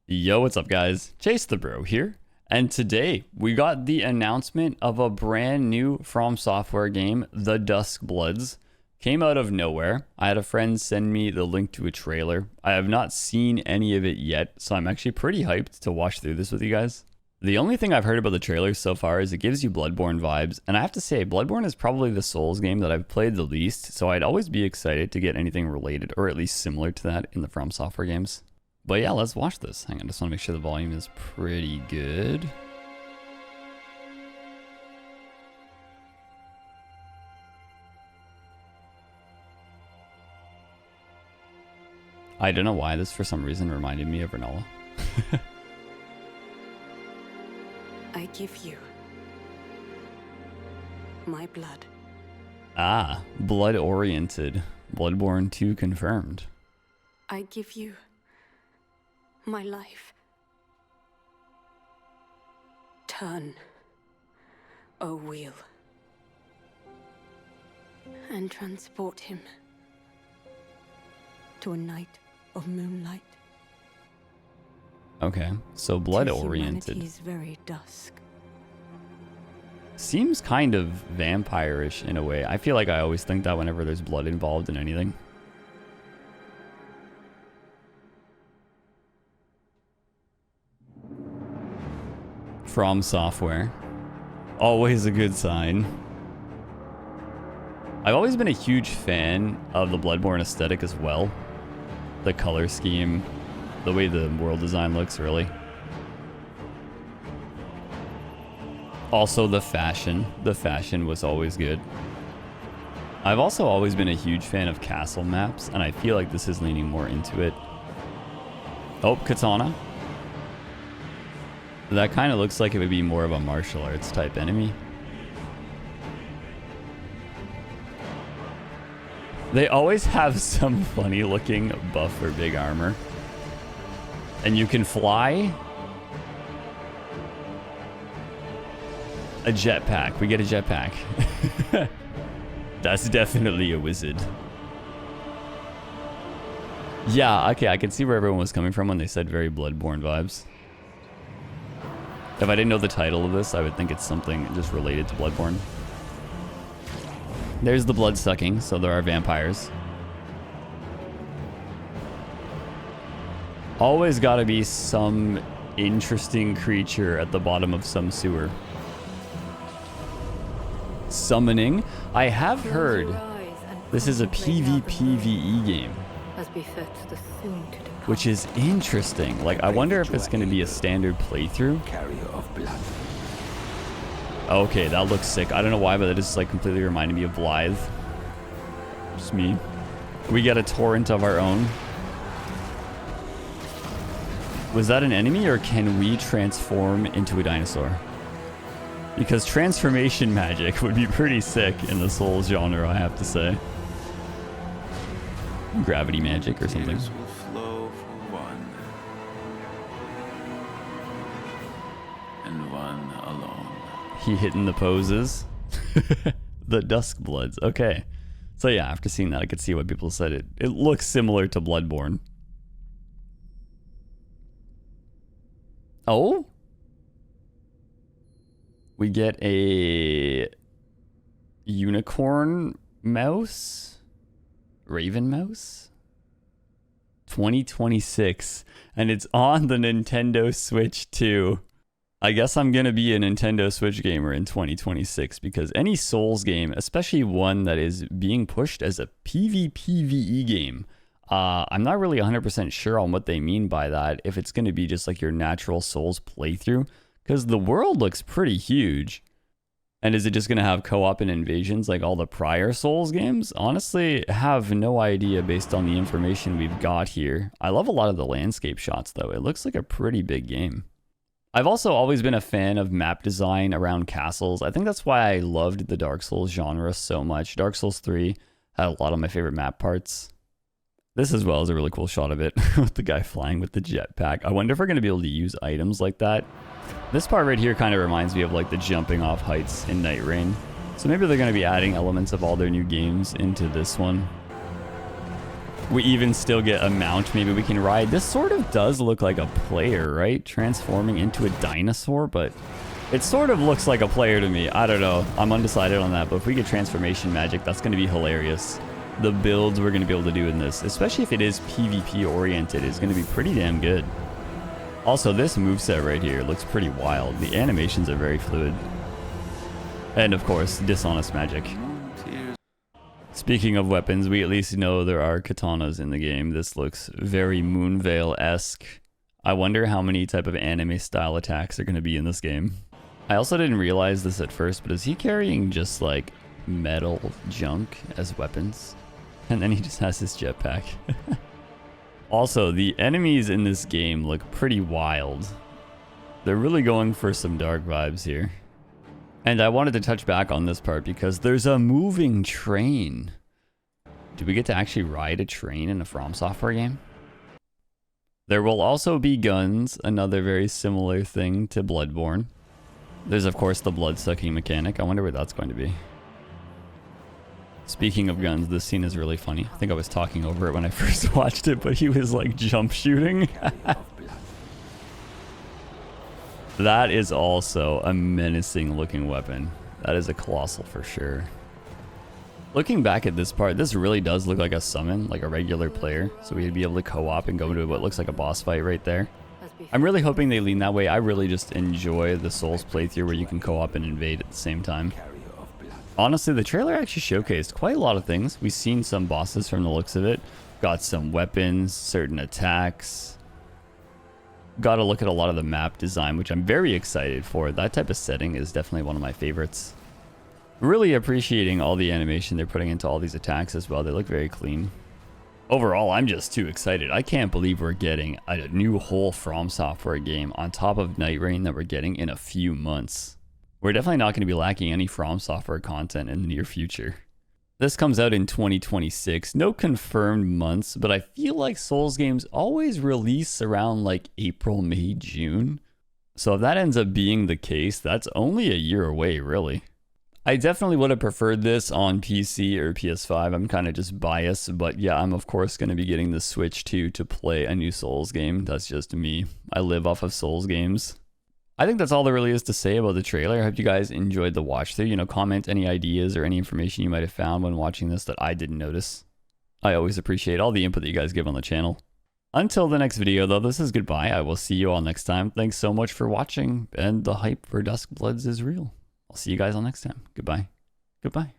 Yo, what's up guys? Chase the Bro here. And today we got the announcement of a brand new Fromsoftware game, the Duskbloods. Came out of nowhere. I had a friend send me the link to a trailer. I have not seen any of it yet, so I'm actually pretty hyped to watch through this with you guys. The only thing I've heard about the trailer so far is it gives you Bloodborne vibes, and I have to say, Bloodborne is probably the Souls game that I've played the least, so I'd always be excited to get anything related, or at least similar to that in the Fromsoftware games. But yeah, let's watch this. Hang on, just want to make sure the volume is pretty good. I don't know why this for some reason reminded me of Renola. I give you my blood. Ah, blood-oriented. Bloodborne 2 confirmed. I give you my life. Turn, O wheel, and transport him to a night of moonlight. Okay, so blood-oriented. Humanity's very dusk. Seems kind of vampire-ish in a way. I feel like I always think that whenever there's blood involved in anything. Fromsoftware. Always a good sign. I've always been a huge fan of the Bloodborne aesthetic as well. The color scheme, the way the world design looks, really. Also the fashion. The fashion was always good. I've also always been a huge fan of castle maps, and I feel like this is leaning more into it. Oh, katana. That kind of looks like it would be more of a martial arts type enemy. They always have some funny looking buff or big armor. And you can fly. A jetpack. We get a jetpack. That's definitely a wizard. Yeah, okay, I can see where everyone was coming from when they said very Bloodborne vibes. If I didn't know the title of this, I would think it's something just related to Bloodborne. There's the blood sucking, so there are vampires. Always gotta be some interesting creature at the bottom of some sewer. Summoning. I have heard this is a PvPvE game, which is interesting. Like, I wonder if it's going to be a standard playthrough. Okay, that looks sick. I don't know why, but it just like completely reminded me of Blythe. Just me. We get a torrent of our own. Was that an enemy, or can we transform into a dinosaur? Because transformation magic would be pretty sick in the Souls genre, I have to say. Gravity magic or something. He hitting the poses. The Duskbloods. Okay. So yeah, after seeing that, I could see what people said. It looks similar to Bloodborne. Oh? We get a unicorn mouse? Raven mouse? 2026. And it's on the Nintendo Switch too. I guess I'm going to be a Nintendo Switch gamer in 2026 because any Souls game, especially one that is being pushed as a PvPvE game, I'm not really 100% sure on what they mean by that, if it's going to be just like your natural Souls playthrough, because the world looks pretty huge. And is it just going to have co-op and invasions like all the prior Souls games? Honestly, have no idea based on the information we've got here. I love a lot of the landscape shots though. It looks like a pretty big game. I've also always been a fan of map design around castles. I think that's why I loved the Dark Souls genre so much. Dark Souls 3 had a lot of my favorite map parts. This as well is a really cool shot of it with the guy flying with the jetpack. I wonder if we're going to be able to use items like that. This part right here kind of reminds me of like the jumping off heights in Night Rain. So maybe they're going to be adding elements of all their new games into this one. We even still get a mount maybe we can ride. This sort of does look like a player, right? Transforming into a dinosaur, but it sort of looks like a player to me. I don't know. I'm undecided on that, but if we get transformation magic, that's going to be hilarious. The builds we're going to be able to do in this, especially if it is PvP oriented, is going to be pretty damn good. Also, this moveset right here looks pretty wild. The animations are very fluid. And of course, dishonest magic. Speaking of weapons, we at least know there are katanas in the game. This looks very Moonveil-esque. I wonder how many type of anime style attacks are going to be in this game. I also didn't realize this at first, but is he carrying just like metal junk as weapons? And then he just has his jetpack. Also, the enemies in this game look pretty wild. They're really going for some dark vibes here. And I wanted to touch back on this part because there's a moving train. Do we get to actually ride a train in a Fromsoftware game? There will also be guns, another very similar thing to Bloodborne. There's of course the blood-sucking mechanic. I wonder where that's going to be. Speaking of guns, this scene is really funny. I think I was talking over it when I first watched it, but he was like jump shooting. That is also a menacing looking weapon. That is a colossal for sure. Looking back at this part, this really does look like a summon, like a regular player. So we'd be able to co-op and go into what looks like a boss fight right there. I'm really hoping they lean that way. I really just enjoy the Souls playthrough where you can co-op and invade at the same time. Honestly, the trailer actually showcased quite a lot of things. We've seen some bosses from the looks of it. Got some weapons, certain attacks. Got to look at a lot of the map design, which I'm very excited for. That type of setting is definitely one of my favorites. Really appreciating all the animation they're putting into all these attacks as well. They look very clean. Overall, I'm just too excited. I can't believe we're getting a new whole Fromsoftware game on top of Night Rain that we're getting in a few months. We're definitely not going to be lacking any Fromsoftware content in the near future. This comes out in 2026. No confirmed months, but I feel like Souls games always release around like April, May, June. So if that ends up being the case, that's only a year away, really. I definitely would have preferred this on PC or PS5. I'm kind of just biased, but yeah, I'm of course going to be getting the Switch too to play a new Souls game. That's just me. I live off of Souls games. I think that's all there really is to say about the trailer. I hope you guys enjoyed the watch through. You know, comment any ideas or any information you might have found when watching this that I didn't notice. I always appreciate all the input that you guys give on the channel. Until the next video though, this is goodbye. I will see you all next time. Thanks so much for watching, and the hype for Duskbloods is real. I'll see you guys all next time. Goodbye. Goodbye.